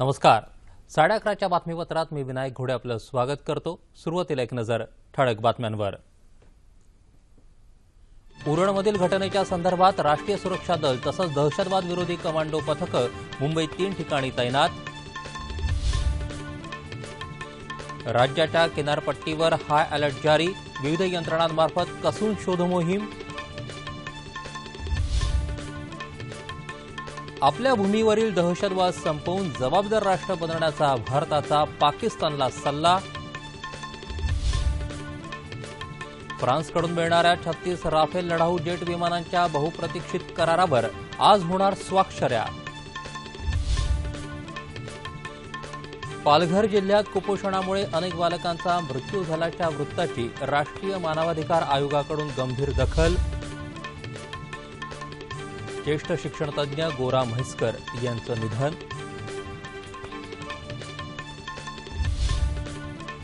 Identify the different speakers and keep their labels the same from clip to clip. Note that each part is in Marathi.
Speaker 1: नमस्कार. 11:30च्या बातमीपत्रात मी विनायक घोडे आपलं स्वागत करतो. सुरुवातीला एक नजर ठळक बातम्यांवर. उरणमधील घटनेच्या संदर्भात राष्ट्रीय सुरक्षा दल तसंच दहशतवाद विरोधी कमांडो पथकं मुंबईत 3 ठिकाणी तैनात. राज्याच्या किनारपट्टीवर हाय अलर्ट जारी. विविध यंत्रणांमार्फत कसून शोध मोहीम. आपल्या भूमीवरील दहशतवाद संपवून जबाबदार राष्ट्र बनवण्याचा भारताचा पाकिस्तानला सल्ला. फ्रान्सकडून मिळणाऱ्या 36 राफेल लढाऊ जेट विमानांच्या बहुप्रतीक्षित करारावर आज होणार स्वाक्षऱ्या. पालघर जिल्ह्यात कुपोषणामुळे अनेक बालकांचा मृत्यू झाल्याच्या वृत्ताची राष्ट्रीय मानवाधिकार आयोगाकडून गंभीर दखल. ज्येष्ठ शिक्षणतज्ज्ञ गोरा म्हैसकर यांचं निधन.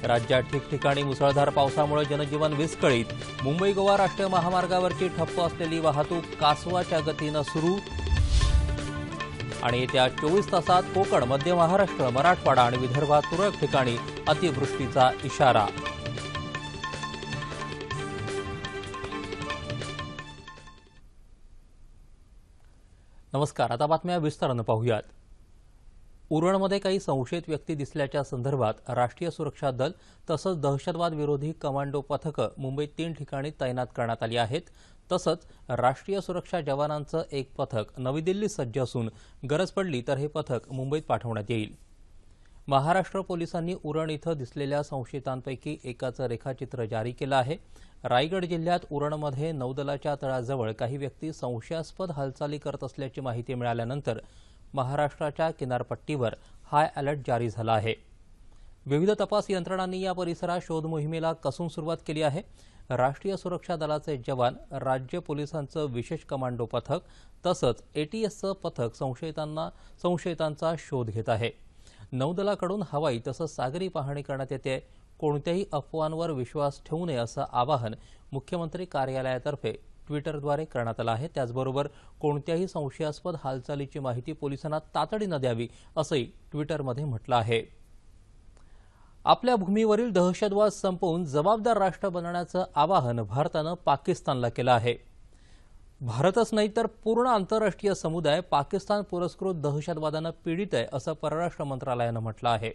Speaker 1: राज्यात ठिकठिकाणी मुसळधार पावसामुळे जनजीवन विस्कळीत. मुंबई गोवा राष्ट्रीय महामार्गावरची ठप्प असलेली वाहतूक कासवाच्या गतीनं सुरू. आणि येत्या 24 तासात कोकण, मध्य महाराष्ट्र, मराठवाडा आणि विदर्भात तुरळक ठिकाणी अतिवृष्टीचा इशारा. नमस्कार. आता बातम्या विस्तारानं पाहूयात. उरणमध्ये काही संशयित व्यक्ती दिसल्याच्या संदर्भात राष्ट्रीय सुरक्षा दल तसंच दहशतवाद विरोधी कमांडो पथकं मुंबईत 3 ठिकाणी तैनात करण्यात आली आहेत. तसंच राष्ट्रीय सुरक्षा जवानांचं एक पथक नवी दिल्लीत सज्ज असून गरज पडली तर हे पथक मुंबईत पाठवण्यात येईल. महाराष्ट्र पोलिसांनी उरण इथं दिसलेल्या संशयितांपैकी एकाचं रेखाचित्र जारी केलं आहे. रायगड जिल्ह्यात उरणमध्ये नौदलाच्या तळाजवळ काही व्यक्ती संशयास्पद हालचाली करत असल्याची माहिती मिळाल्यानंतर महाराष्ट्राच्या किनारपट्टीवर हाय अलर्ट जारी झाला आहे. विविध तपास यंत्रणांनी या परिसरात शोध मोहिमेला कसून सुरुवात केली आहे. राष्ट्रीय सुरक्षा दलाचे जवान, राज्य पोलिसांचं विशेष कमांडो पथक तसंच एटीएसचं पथक संशयितांचा शोध घेत आहे. नौदलाकडून हवाई तसंच सागरी पाहणी करण्यात येते. कोणत्याही अफवांवर विश्वास ठेवू नये असं आवाहन मुख्यमंत्री कार्यालयातर्फे ट्विटरद्वारे करण्यात आलं आहे. त्याचबरोबर कोणत्याही संशयास्पद हालचालीची माहिती पोलिसांना तातडीनं द्यावी असंही ट्विटरमध्ये म्हटलं आहे. आपल्या भूमीवरील दहशतवाद संपवून जबाबदार राष्ट्र बनवण्याचं आवाहन भारतानं पाकिस्तानला केलं आहे. भारतच नाही तर पूर्ण आंतरराष्ट्रीय समुदाय पाकिस्तान पुरस्कृत दहशतवादानं पीडित आहे असं परराष्ट्र मंत्रालयानं म्हटलं आहे.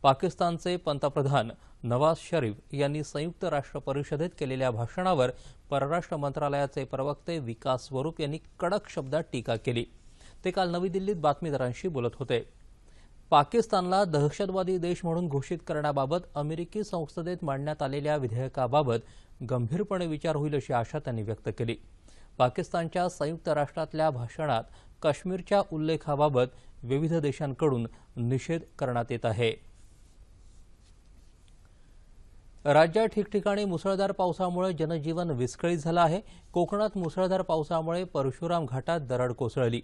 Speaker 1: पाकिस्तानचे पंतप्रधान नवाज शरीफ यांनी संयुक्त राष्ट्र परिषदेत केलेल्या भाषणावर परराष्ट्र मंत्रालयाचे प्रवक्ते विकास स्वरूप यांनी कडक शब्दात टीका केली. ते काल नवी दिल्लीत बातमीदारांशी बोलत होते. पाकिस्तानला दहशतवादी देश म्हणून घोषित करण्याबाबत अमेरिकी संसदेत मांडण्यात आलेल्या विधेयकाबाबत गंभीरपणे विचार होईल अशी आशा त्यांनी व्यक्त केली. पाकिस्तानच्या संयुक्त राष्ट्रातल्या भाषणात काश्मीरच्या उल्लेखाबाबत विविध देशांकडून निषेध करण्यात येत आहे. राज्यात ठिकठिकाणी मुसळधार पावसामुळे जनजीवन विस्कळीत झालं आहे. कोकणात मुसळधार पावसामुळे परशुराम घाटात दरड कोसळली.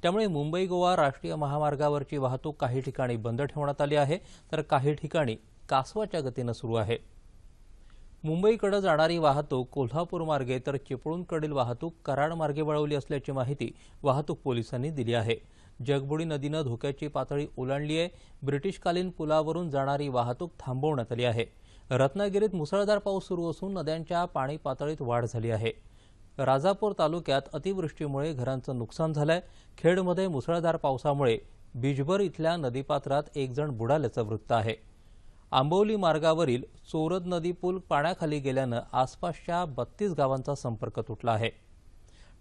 Speaker 1: त्यामुळे मुंबई गोवा राष्ट्रीय महामार्गावरची वाहतूक काही ठिकाणी बंद ठेवण्यात आली आहे तर काही ठिकाणी कासवाच्या गतीनं सुरू आहे. मुंबईकडे जाणारी वाहतूक कोल्हापूर मार्गे तर चिपळूणकडील वाहतूक कराड मार्गे वळवली असल्याची माहिती वाहतूक पोलिसांनी दिली आहे. जगबुडी नदीनं धोक्याची पातळी ओलांडली आहे. ब्रिटिशकालीन पुलावरून जाणारी वाहतूक थांबवण्यात आली आहे. रत्नागिरीत मुसळधार पाऊस सुरू असून नद्यांच्या पाणी पातळीत वाढ झाली आहे. राजापूर तालुक्यात अतिवृष्टीमुळे घरांचं नुकसान झालंय. खेडमध्ये मुसळधार पावसामुळे बिजबर इथल्या नदीपात्रात एक जण बुडाल्याचं वृत्त आहे. आंबवली मार्गावरील चोरद नदी पूल पाण्याखाली गेल्यानं आसपासच्या 32 गावांचा संपर्क तुटला आहे.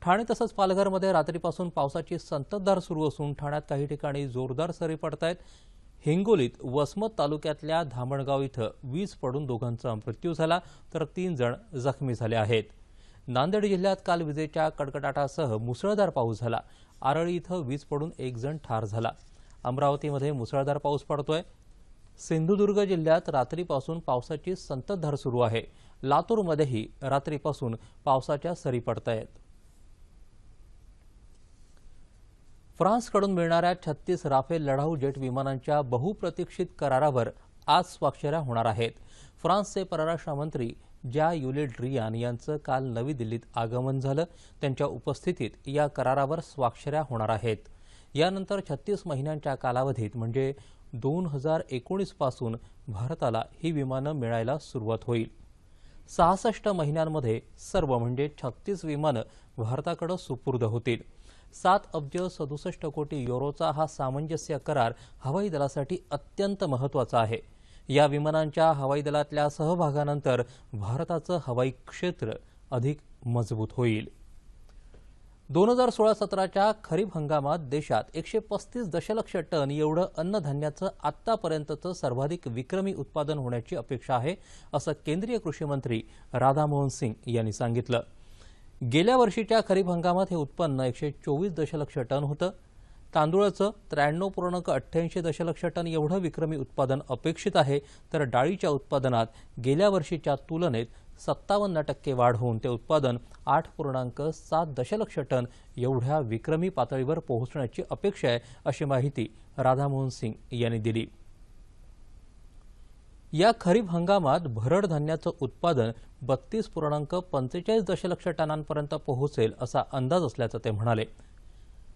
Speaker 1: ठाणे तसंच पालघरमध्ये रात्रीपासून पावसाची संततधार सुरू असून ठाण्यात काही ठिकाणी जोरदार सरी पडतायत. हिंगोलीत वसमत तालुक्यातल्या धामणगाव इथं वीज पडून दोघांचा मृत्यू झाला तर 3 जण जखमी झाले आहेत. नांदेड जिल्ह्यात काल विजेच्या कडकडाटासह मुसळधार पाऊस झाला. आरळी इथं वीज पडून एक जण ठार झाला. अमरावतीमध्ये मुसळधार पाऊस पडतोय. सिंधुदुर्ग जिल्ह्यात रात्रीपासून पावसाची संततधार सुरू आहे. लातूरमध्येही रात्रीपासून पावसाच्या सरी पडतायत. फ्रान्सकडून मिळणाऱ्या 36 राफेल लढाऊ जेट विमानांच्या बहुप्रतीक्षित करारावर आज स्वाक्षऱ्या होणार आहेत. फ्रान्सचे परराष्ट्र मंत्री ज्या-युलिस ड्रियान यांचं काल नवी दिल्लीत आगमन झालं. त्यांच्या उपस्थितीत या करारावर स्वाक्षऱ्या होणार आहेत. यानंतर 36 महिन्यांच्या कालावधीत म्हणजे 2019 पासून भारताला ही विमानं मिळायला सुरुवात होईल. 66 महिन्यांमध्ये सर्व म्हणजे 36 विमानं भारताकडे सुपूर्द होतील. 7 अब्ज 67 कोटी युरोचा हा सामंजस्य करार हवाई दलासाठी अत्यंत महत्त्वाचा आहे. या विमानांच्या हवाई दलातल्या सहभागानंतर भारताचं हवाई क्षेत्र अधिक मजबूत होईल. 2016-17च्या खरीप हंगामात देशात 135 दशलक्ष टन एवढं अन्नधान्याचं आतापर्यंतचं सर्वाधिक विक्रमी उत्पादन होण्याची अपेक्षा आहे, असं केंद्रीय कृषी मंत्री राधामोहन सिंग यांनी सांगितलं. गेल्या वर्षीच्या खरीप हंगामात हे उत्पन्न 124 दशलक्ष टन होतं. तांदूळाचं 93.88 दशलक्ष टन एवढं विक्रमी उत्पादन अपेक्षित आहे, तर डाळीच्या उत्पादनात गेल्या वर्षीच्या तुलनेत 57% वाढ होऊन ते उत्पादन 8.7 दशलक्ष टन एवढ्या विक्रमी पातळीवर पोहोचण्याची अपेक्षा आहे, अशी माहिती राधामोहन सिंग यांनी दिली. या खरीप हंगामात भरड धान्याचं उत्पादन 32.45 दशलक्ष टनांपर्यंत पोहोचेल असा अंदाज असल्याचं ते म्हणाले.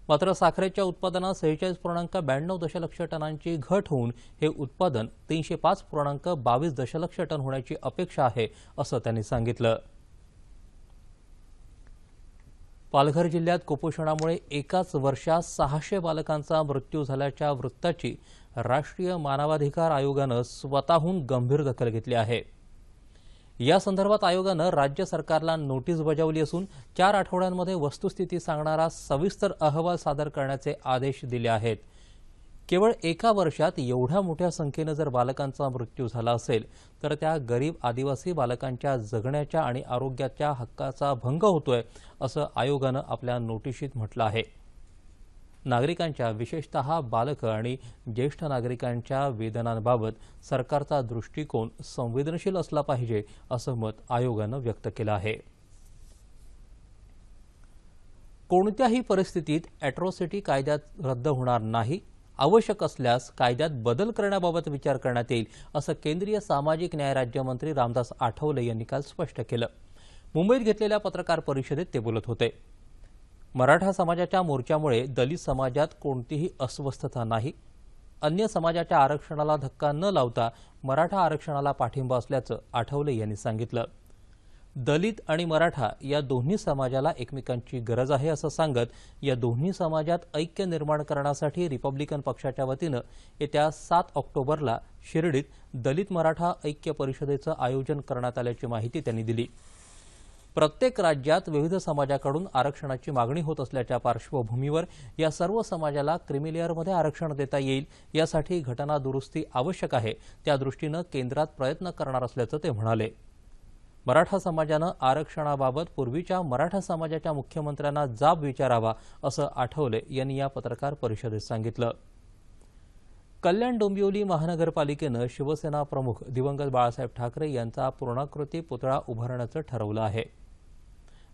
Speaker 1: मात्र साखरेच्या उत्पादनात 46.92 दशलक्ष टनांची घट होऊन हे उत्पादन 305.22 दशलक्ष टन होण्याची अपेक्षा आहे, असं त्यांनी सांगितलं. पालघर जिल्ह्यात कुपोषणामुळे एकाच वर्षात 600 बालकांचा मृत्यू झाल्याच्या वृत्ताची राष्ट्रीय मानवाधिकार आयोगानं स्वतःहून गंभीर दखल घेतली आहे. या संदर्भात आयोगानं राज्य सरकारला नोटीस बजावली असून 4 आठवड्यांमध्ये वस्तुस्थिती सांगणारा सविस्तर अहवाल सादर करण्याचे आदेश दिले आहेत. केवळ एका वर्षात एवढ्या मोठ्या संख्येनं जर बालकांचा मृत्यू झाला असेल तर त्या गरीब आदिवासी बालकांच्या जगण्याच्या आणि आरोग्याच्या हक्काचा भंग होतोय, असं आयोगानं आपल्या नोटिशीत म्हटलं आहे. नागरिकांच्या, विशेषतः बालकं आणि ज्येष्ठ नागरिकांच्या वेदनांबाबत सरकारचा दृष्टिकोन संवेदनशील असला पाहिजे, असं मत आयोगानं व्यक्त केलं आहे. कोणत्याही परिस्थितीत अॅट्रॉसिटी कायद्यात रद्द होणार नाही. आवश्यक असल्यास कायद्यात बदल करण्याबाबत विचार करण्यात येईल, असं केंद्रीय सामाजिक न्याय राज्यमंत्री रामदास आठवले यांनी काल स्पष्ट केलं. मुंबईत घेतलेल्या पत्रकार परिषदेत ते बोलत होते. मराठा समाजाच्या मोर्चामुळे दलित समाजात कोणतीही अस्वस्थता नाही. अन्य समाजाच्या आरक्षणाला धक्का न लावता मराठा आरक्षणाला पाठिंबा असल्याचं आठवले यांनी सांगितलं. दलित आणि मराठा या दोन्ही समाजाला एकमेकांची गरज आहे, असं सांगत या दोन्ही समाजात ऐक्य निर्माण करण्यासाठी रिपब्लिकन पक्षाच्या वतीनं येत्या 7 ऑक्टोबरला शिर्डीत दलित मराठा ऐक्य परिषदेचं आयोजन करण्यात आल्याची माहिती त्यांनी दिली. प्रत्येक राज्यात विविध समाजाकडून आरक्षणाची मागणी होत असल्याच्या पार्श्वभूमीवर या सर्व समाजाला क्रिमिलेअरमध्ये आरक्षण देता येईल, यासाठी घटना दुरुस्ती आवश्यक आहे. त्या दृष्टीनं केंद्रात प्रयत्न करणार असल्याचं ते म्हणाले. मराठा समाजानं आरक्षणाबाबत पूर्वीच्या मराठा समाजाच्या मुख्यमंत्र्यांना जाब विचारावा, असं आठवले यांनी या पत्रकार परिषदेत सांगितलं. कल्याण डोंबिवली महानगरपालिकेनं शिवसेना प्रमुख दिवंगत बाळासाहेब ठाकरे यांचा पूर्णाकृती पुतळा उभारण्याचं ठरवलं आहे.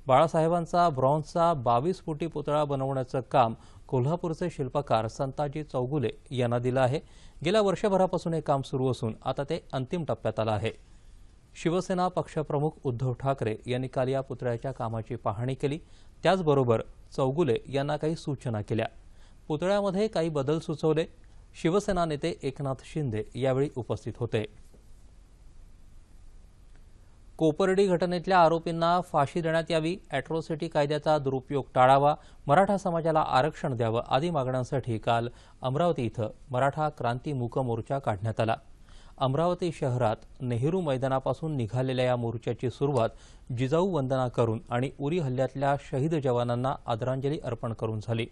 Speaker 1: बाळासाहेबांचा ब्रॉन्झचा 22 फुटी पुतळा बनवण्याचं काम कोल्हापूरचे शिल्पकार संताजी चौगुले यांना दिलं आहे. गेल्या वर्षभरापासून हे काम सुरू असून आता ते अंतिम टप्प्यात आलं आहे. शिवसेना पक्षप्रमुख उद्धव ठाकरे यांनी काल या पुतळ्याच्या कामाची पाहणी केली. त्याचबरोबर चौगुले यांना काही सूचना केल्या. पुतळ्यामध्ये काही बदल सुचवले. शिवसेना नेते एकनाथ शिंदे यावेळी उपस्थित होते. कोपर्डी घटनेतल्या आरोपींना फाशी देण्यात यावी, अॅट्रॉसिटी कायद्याचा दुरुपयोग टाळावा, मराठा समाजाला आरक्षण द्यावं आदी मागण्यांसाठी काल अमरावती इथं मराठा क्रांती मूक मोर्चा काढण्यात आला. अमरावती शहरात नेहरू मैदानापासून निघालेल्या या मोर्चाची सुरुवात जिजाऊ वंदना करून आणि उरी हल्ल्यातल्या शहीद जवानांना आदरांजली अर्पण करून झाली.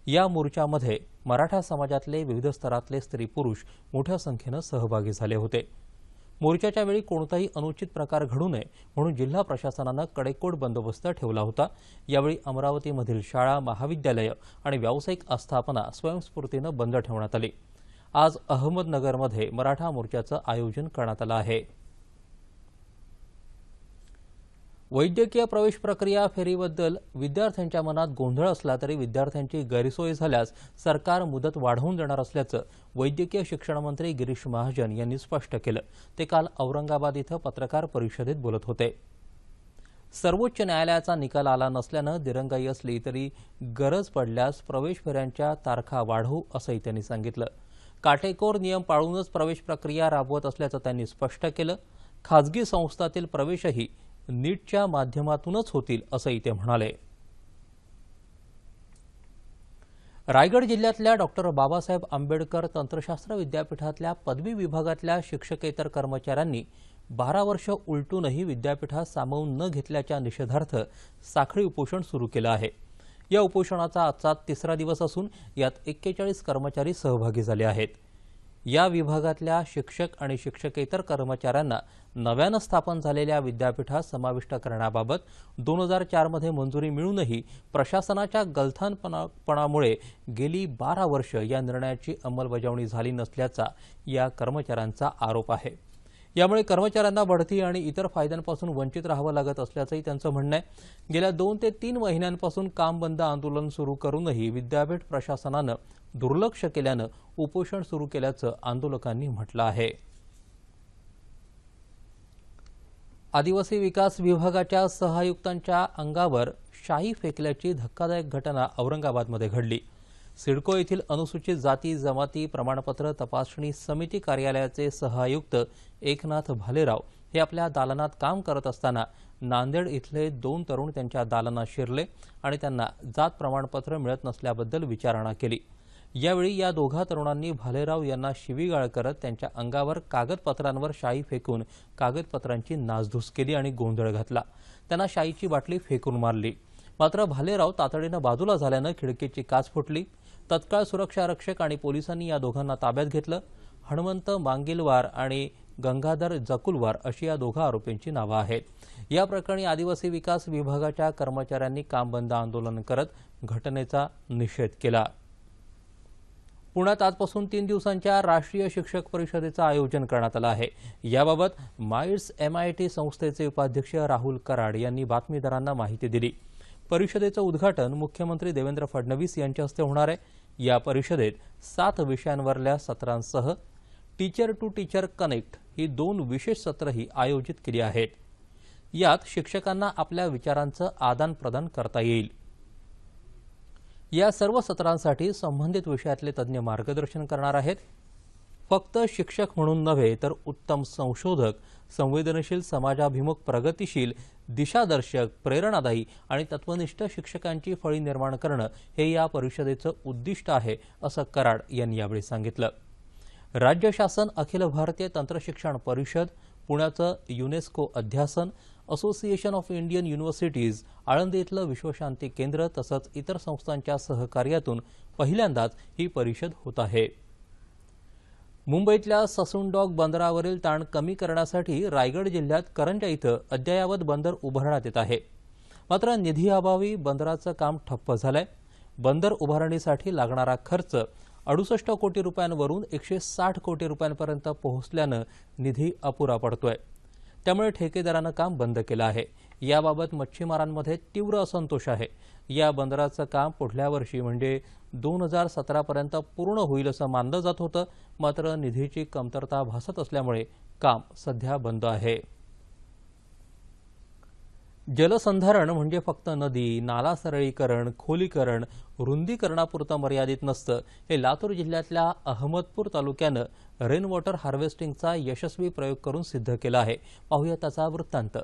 Speaker 1: या मोर्चामध्ये मराठा समाजातले विविध स्तरातले स्त्री पुरुष मोठ्या संख्येनं सहभागी झाले होते. मोर्चाच्या वेळी कोणताही अनुचित प्रकार घडू नये म्हणून जिल्हा प्रशासनानं कडेकोट बंदोबस्त ठेवला होता. यावेळी अमरावतीमधील शाळा, महाविद्यालयं आणि व्यावसायिक आस्थापना स्वयंस्फूर्तीनं बंद ठेवण्यात आली. आज अहमदनगरमध्ये मराठा मोर्चाचं आयोजन करण्यात आलं आहे. वैद्यकीय प्रवेश प्रक्रिया फेरीबद्दल विद्यार्थ्यांच्या मनात गोंधळ असला तरी विद्यार्थ्यांची गैरसोय झाल्यास सरकार मुदत वाढवून देणार असल्याचं वैद्यकीय शिक्षण मंत्री गिरीश महाजन यांनी स्पष्ट केलं. ते काल औरंगाबाद इथं पत्रकार परिषदेत बोलत होते. सर्वोच्च न्यायालयाचा निकाल आला नसल्यानं दिरंगाई असली तरी गरज पडल्यास प्रवेश फेऱ्यांच्या तारखा वाढवू असंही त्यांनी सांगितलं. काटेकोर नियम पाळूनच प्रवेश प्रक्रिया राबवत असल्याचं त्यांनी स्पष्ट केलं. खासगी संस्थांतील प्रवेशही नीटच्या माध्यमातूनच होतील असंही ते म्हणाले. रायगड जिल्ह्यातल्या डॉ. बाबासाहेब आंबेडकर तंत्रशास्त्र विद्यापीठातल्या पदवी विभागातल्या शिक्षकेतर कर्मचाऱ्यांनी 12 वर्ष उलटूनही विद्यापीठात सामावून न घेतल्याच्या निषेधार्थ साखळी उपोषण सुरू केलं आहे. या उपोषणाचा आजचा 3रा दिवस असून यात 41 कर्मचारी सहभागी झाले आहेत. या विभागातल्या शिक्षक आणि शिक्षकेतर कर्मचाऱ्यांना नव्यानं स्थापन झालेल्या विद्यापीठात समाविष्ट करण्याबाबत 2004 मध्ये मंजुरी मिळूनही प्रशासनाच्या गलथानपणामुळे गेली 12 वर्ष या निर्णयाची अंमलबजावणी झाली नसल्याचा या कर्मचाऱ्यांचा आरोप आहे. यामुळे कर्मचाऱ्यांना बढती आणि इतर फायद्यांपासून वंचित राहावं लागत असल्याचंही त्यांचं म्हणणं आहे. गेल्या 2 ते 3 महिन्यांपासून काम बंद आंदोलन सुरू करूनही विद्यापीठ प्रशासनानं दुर्लक्ष केल्यानं उपोषण सुरू केल्याचं आंदोलकांनी म्हटलं आहे. आदिवासी विकास विभागाच्या सहआयुक्तांच्या अंगावर शाई फेकल्याची धक्कादायक घटना औरंगाबादमध्ये घडली. सिडको येथील अनुसूचित जाती जमाती प्रमाणपत्र तपासणी समिती कार्यालयाचे सहआयुक्त एकनाथ भालेराव हे आपल्या दालनात काम करत असताना नांदेड इथले 2 तरुण त्यांच्या दालनात शिरले आणि त्यांना जात प्रमाणपत्र मिळत नसल्याबद्दल विचारणा केली. यावेळी या दोघा तरुणांनी भालेराव यांना शिवीगाळ करत त्यांच्या अंगावर कागदपत्रांवर शाई फेकून कागदपत्रांची नासधूस केली आणि गोंधळ घातला. त्यांना शाईची बाटली फेकून मारली. मात्र भालेराव तातडीनं बाजूला झाल्यानं खिडकीची काच फुटली. तत्काळ सुरक्षा रक्षक आणि पोलिसांनी या दोघांना ताब्यात घेतलं. हनुमंत मांगिलवार आणि गंगाधर जकुलवार अशी या दोघा आरोपींची नावं आहेत. या प्रकरणी आदिवासी विकास विभागाच्या कर्मचाऱ्यांनी काम बंद आंदोलन करत घटनेचा निषेध केला. पुण्यात आजपासून 3 दिवसांच्या राष्ट्रीय शिक्षक परिषदेचं आयोजन करण्यात आलं आहे. याबाबत माइट्स MIT संस्थेचे उपाध्यक्ष राहुल कराड यांनी बातमीदारांना माहिती दिली. परिषदेचं उद्घाटन मुख्यमंत्री देवेंद्र फडणवीस यांच्या हस्ते होणार आहे. या परिषदेत 7 विषयांवरल्या सत्रांसह टीचर टू टीचर कनेक्ट ही 2 विशेष सत्रही आयोजित केली आहेत. यात शिक्षकांना आपल्या विचारांचं आदान प्रदान करता येईल. या सर्व सत्रांसाठी संबंधित विषयातले तज्ज्ञ मार्गदर्शन करणार आहेत. फक्त शिक्षक म्हणून नव्हे तर उत्तम संशोधक, संवेदनशील, समाजाभिमुख, प्रगतिशील, दिशादर्शक, प्रेरणादायी आणि तत्वनिष्ठ शिक्षकांची फळी निर्माण करणं हे या परिषदेचं उद्दिष्ट आहे, असं कराड यांनी यावेळी सांगितलं. राज्य शासन, अखिल भारतीय तंत्रशिक्षण परिषद, पुण्याचं युनेस्को अध्यासन, association of Indian universities, Alandi इथलं विश्वशांती केंद्र तसंच इतर संस्थांच्या सहकार्यातून पहिल्यांदाच ही परिषद होत आहे. मुंबईतल्या ससून डॉक बंदरावरील ताण कमी करण्यासाठी रायगड जिल्ह्यात करंजा इथं अद्ययावत बंदर उभारण्यात येत आहे. मात्र निधीअभावी बंदराचं काम ठप्प झालंय. बंदर उभारणीसाठी लागणारा खर्च 68 कोटी रुपयांवरून 160 कोटी रुपयांपर्यंत पोहोचल्यानं निधी अपुरा पडतोय. त्यामुळे ठेकेदारानं काम बंद केलं आहे. याबाबत मच्छीमारांमध्ये तीव्र असंतोष आहे. या बंदराचं काम पुढल्या वर्षी म्हणजे 2017 पर्यंत पूर्ण होईल असं मानलं जात होतं. मात्र निधीची कमतरता भासत असल्यामुळे काम सध्या बंद आहे. जलसंधारण म्हणजे फक्त नदी, नाला सरळीकरण, खोलीकरण, रुंदीकरणापुरतं मर्यादित नसतं. हे लातूर जिल्ह्यातल्या अहमदपूर तालुक्यानं रेन वॉटर हार्वेस्टिंगचा यशस्वी प्रयोग करून सिद्ध केला आहे. पाहूया त्याचा वृत्तांत.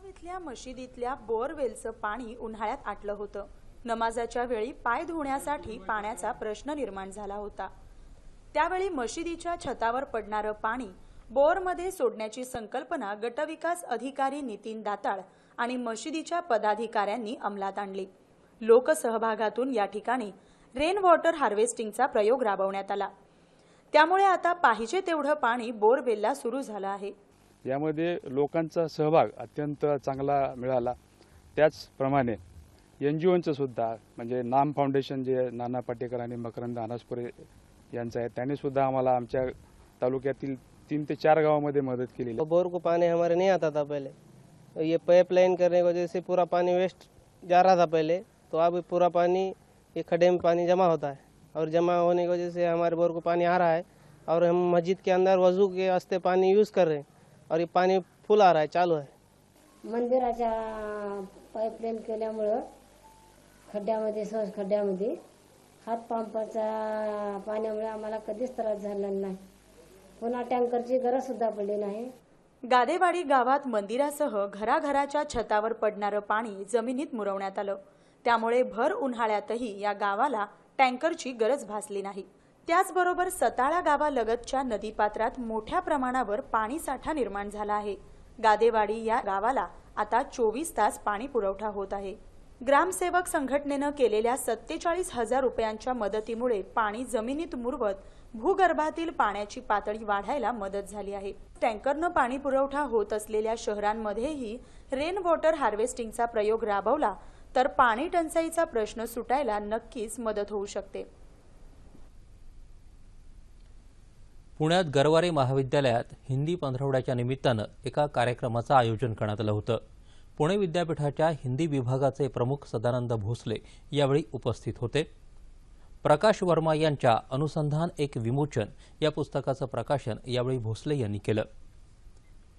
Speaker 2: इथल्या मशिदीतल्या बोअरवेलचं पाणी उन्हाळ्यात आटलं होतं. नमाजाच्या वेळी पाय धुण्यासाठी पाण्याचा प्रश्न निर्माण झाला होता. त्यावेळी मशिदीच्या छतावर पडणारं पाणी बोअरमध्ये सोडण्याची संकल्पना गटविकास अधिकारी नितीन दाताळ आणि मशिदीच्या पदाधिकाऱ्यांनी अंमलात आणली. लोकसहभागातून या ठिकाणी रेन वॉटर हार्वेस्टिंगचा प्रयोग राबवण्यात आला. त्यामुळे आता पाहिजे तेवढं पाणी बोअरवेलला सुरू झालं आहे.
Speaker 3: यामध्ये लोकांचा सहभाग अत्यंत चांगला मिळाला. त्याचप्रमाणे NGOंचं सुद्धा म्हणजे नाम फाउंडेशन जे नाना पाटेकर आणि मकरंद अनासपुरे यांचं आहे, त्यांनी सुद्धा आम्हाला आमच्या तालुक्यातील 3 ते 4 गावांमध्ये मदत केली.
Speaker 4: बोर को पानी हमारे नहीं आता था पहले, ये पाइपलाइन करने की वजह से पूरा पानी वेस्ट जा रहा था पहले, तो अब पूरा पानी ये खड्डे में पानी जमा होता है और जमा होने की वजह से हमारे बोर को पानी आ रहा है और हम मस्जिद के अंदर वजू के वास्ते पानी यूज़ कर रहे हैं. और ये पानी फुल आ रहा है, चालू है।
Speaker 5: मंदिराच्या पाईपलाईन केल्यामुळं खड्ड्यामध्ये सहज खड्ड्यामध्ये हातपंपाच्या पाण्यामुळे आम्हाला कधीच त्रास झाला नाही. पुन्हा टँकरची गरज सुद्धा पडली नाही.
Speaker 2: गादेवाडी गावात मंदिरासह घराघराच्या छतावर पडणारं पाणी जमिनीत मुरवण्यात आलं. त्यामुळे भर उन्हाळ्यातही या गावाला टँकरची गरज भासली नाही. त्याचबरोबर सताळा गावालगतच्या नदीपात्रात मोठ्या प्रमाणावर पाणी साठा निर्माण झाला आहे. गादेवाडी या गावाला आता 24 तास पाणी पुरवठा होत आहे. ग्रामसेवक संघटनेनं केलेल्या 47,000 रुपयांच्या मदतीमुळे पाणी जमिनीत मुरवत भूगर्भातील पाण्याची पातळी वाढायला मदत झाली आहे. टँकरनं पाणी पुरवठा होत असलेल्या शहरांमध्येही रेन वॉटर हार्वेस्टिंगचा प्रयोग राबवला तर पाणी टंचाईचा प्रश्न सुटायला नक्कीच मदत होऊ शकते.
Speaker 1: पुण्यात गरवारे महाविद्यालयात हिंदी पंधरवड्याच्या निमित्तानं एका कार्यक्रमाचं आयोजन करण्यात आलं होतं. पुणे विद्यापीठाच्या हिंदी विभागाचे प्रमुख सदानंद भोसले यावेळी उपस्थित होते. प्रकाश वर्मा यांच्या अनुसंधान एक विमोचन या पुस्तकाचं प्रकाशन यावेळी भोसले यांनी केलं.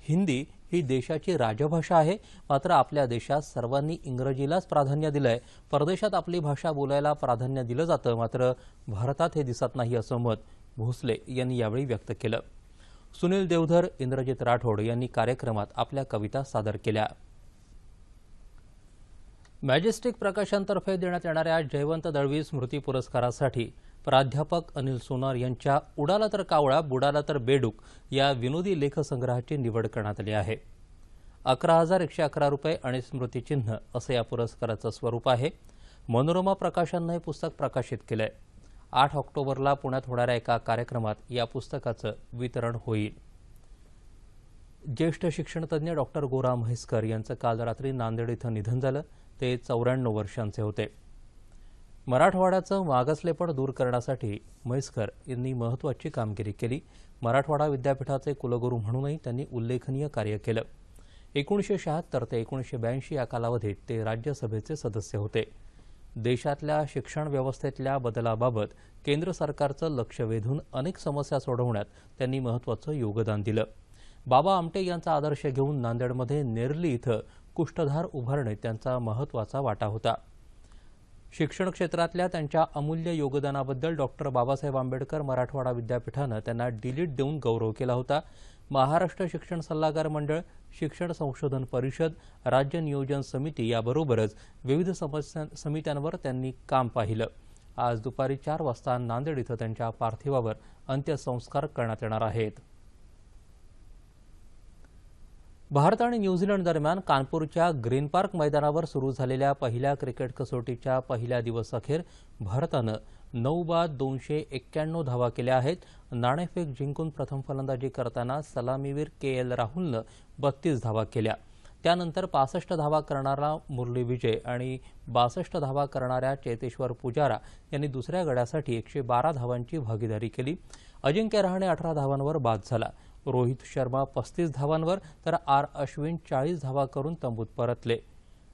Speaker 1: हिंदी ही देशाची राजभाषा आहे, मात्र आपल्या देशात सर्वांनी इंग्रजीलाच प्राधान्य दिलंय. परदेशात आपली भाषा बोलायला प्राधान्य दिलं जातं, मात्र भारतात हे दिसत नाही असं मत भोसले यांनी यावेळी व्यक्त केलं. सुनील देवधर, इंद्रजित राठोड यांनी कार्यक्रमात आपल्या कविता सादर केल्या. मॅजेस्टिक प्रकाशनतर्फे देण्यात येणाऱ्या जयवंत दळवी स्मृती पुरस्कारासाठी प्राध्यापक अनिल सोनार यांच्या उडाला तर कावळा बुडाला तर बेडूक या विनोदी लेखसंग्रहाची निवड करण्यात आली आहे. 11,111 रुपये आणि स्मृतिचिन्ह असं या पुरस्काराचं स्वरूप आहे. मनोरमा प्रकाशननं हे पुस्तक प्रकाशित केलंय. 8 ऑक्टोबरला पुण्यात होणाऱ्या एका कार्यक्रमात या पुस्तकाचं वितरण होईल. ज्येष्ठ शिक्षणतज्ञ डॉक्टर गोरा म्हैसकर यांचं काल रात्री नांदेड इथं निधन झालं. ते 94 वर्षांचे होते. मराठवाड्याचं मागासलेपण दूर करण्यासाठी म्हैसकर यांनी महत्त्वाची कामगिरी केली. मराठवाडा विद्यापीठाचे कुलगुरू म्हणूनही त्यांनी उल्लेखनीय कार्य केलं. 1976 ते 1982 या कालावधीत ते राज्यसभेचे सदस्य होते. देशातल्या शिक्षण व्यवस्थेतल्या बदलाबाबत केंद्र सरकारचं लक्ष वेधून अनेक समस्या सोडवण्यात त्यांनी महत्त्वाचं योगदान दिलं. बाबा आमटे यांचा आदर्श घेऊन नांदेडमध्ये नेरली इथं कुष्ठधार उभारणीत त्यांचा महत्त्वाचा वाटा होता. शिक्षण क्षेत्रातल्या त्यांच्या अमूल्य योगदानाबद्दल डॉक्टर बाबासाहेब आंबेडकर मराठवाडा विद्यापीठानं त्यांना डिलीट देऊन गौरव केला होता. महाराष्ट्र शिक्षण सल्लागार मंडळ, शिक्षण संशोधन परिषद, राज्य नियोजन समिती याबरोबरच विविध समित्यांवर त्यांनी काम पाहिलं. आज दुपारी 4 वाजता नांदेड इथं त्यांच्या पार्थिवावर अंत्यसंस्कार करण्यात येणार आहेत. भारत आणि न्यूझीलंड दरम्यान कानपूरच्या ग्रीन पार्क मैदानावर सुरू झालेल्या पहिल्या क्रिकेट कसोटीच्या पहिल्या दिवस अखेर भारतानं 9 बाद 291 धावा केल्या आहेत. नाणेफेक जिंकून प्रथम फलंदाजी करताना सलामीवीर KL राहुलनं 32 धावा केल्या. त्यानंतर 65 धावा करणारा मुरली विजय आणि 62 धावा करणाऱ्या चेतेश्वर पुजारा यांनी दुसऱ्या गड्यासाठी 112 धावांची भागीदारी केली. अजिंक्य रहाणे 18 धावांवर बाद झाला. रोहित शर्मा 35 धावांवर तर अश्विन 40 धावा करून तंबूत परतले.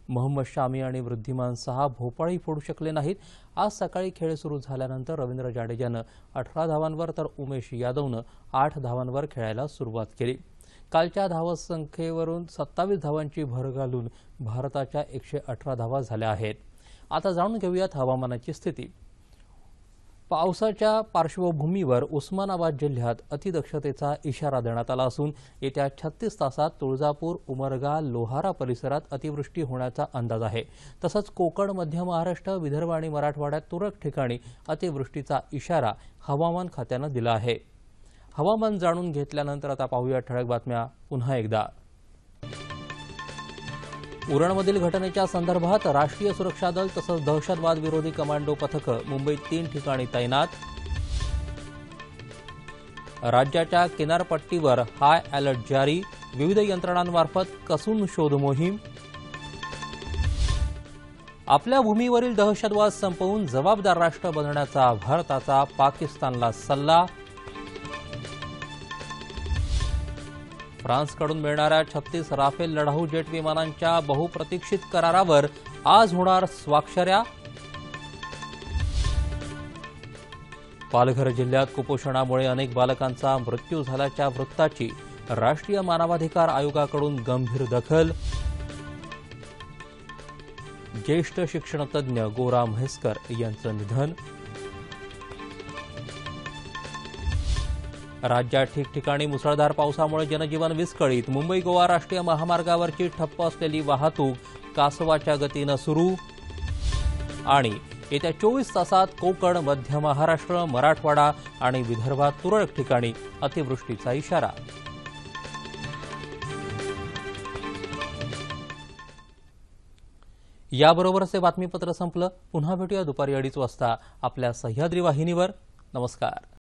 Speaker 1: मोहम्मद शामी आणि वृद्धिमान साहा भोपाळी फोडू शकले नाहीत. आज सकाळी खेळ सुरू झाल्यानंतर रवींद्र जाडेजानं 18 धावांवर तर उमेश यादवनं 8 धावांवर खेळायला सुरुवात केली. कालच्या धावसंख्येवरून 27 धावांची भर घालून भारताच्या 118 धावा झाल्या आहेत. आता जाणून घेऊयात हवामानाची स्थिती. पावसाच्या पार्श्वभूमीवर उस्मानाबाद जिल्ह्यात अतिदक्षतेचा इशारा देण्यात आला असून येत्या 36 तासात तुळजापूर, उमरगा, लोहारा परिसरात अतिवृष्टी होण्याचा अंदाज आहे. तसंच कोकण, मध्य महाराष्ट्र, विदर्भ आणि मराठवाड्यात तुरळक ठिकाणी अतिवृष्टीचा इशारा हवामान खात्यानं दिला आहे. हवामान जाणून घेतल्यानंतर आता पाहूया ठळक बातम्या पुन्हा एकदा. उरणमधील घटनेच्या संदर्भात राष्ट्रीय सुरक्षा दल तसंच दहशतवाद विरोधी कमांडो पथकं मुंबईत 3 ठिकाणी तैनात. राज्याच्या किनारपट्टीवर हाय अलर्ट जारी, विविध यंत्रणांमार्फत कसून शोध मोहीम. आपल्या भूमीवरील दहशतवाद संपवून जबाबदार राष्ट्र बनण्याचा भारताचा पाकिस्तानला सल्ला. फ्रान्सकडून मिळणाऱ्या 36 राफेल लढाऊ जेट विमानांच्या बहुप्रतीक्षित करारावर आज होणार स्वाक्षऱ्या. पालघर जिल्ह्यात कुपोषणामुळे अनेक बालकांचा मृत्यू झाल्याच्या वृत्ताची राष्ट्रीय मानवाधिकार आयोगाकडून गंभीर दखल. ज्येष्ठ शिक्षणतज्ज्ञ गोरा म्हैसकर यांचं निधन. राज्यात ठिकठिकाणी मुसळधार पावसामुळे जनजीवन विस्कळीत. मुंबई गोवा राष्ट्रीय महामार्गावरची ठप्प असलेली वाहतूक कासवाच्या गतीनं सुरू. आणि येत्या 24 तासात कोकण, मध्य महाराष्ट्र, मराठवाडा आणि विदर्भात तुरळक ठिकाणी अतिवृष्टीचा इशारा. याबरोबरच हे बातमीपत्र संपलं. पुन्हा भेटूया दुपारी 2:30 वाजता आपल्या सह्याद्री वाहिनीवर. नमस्कार.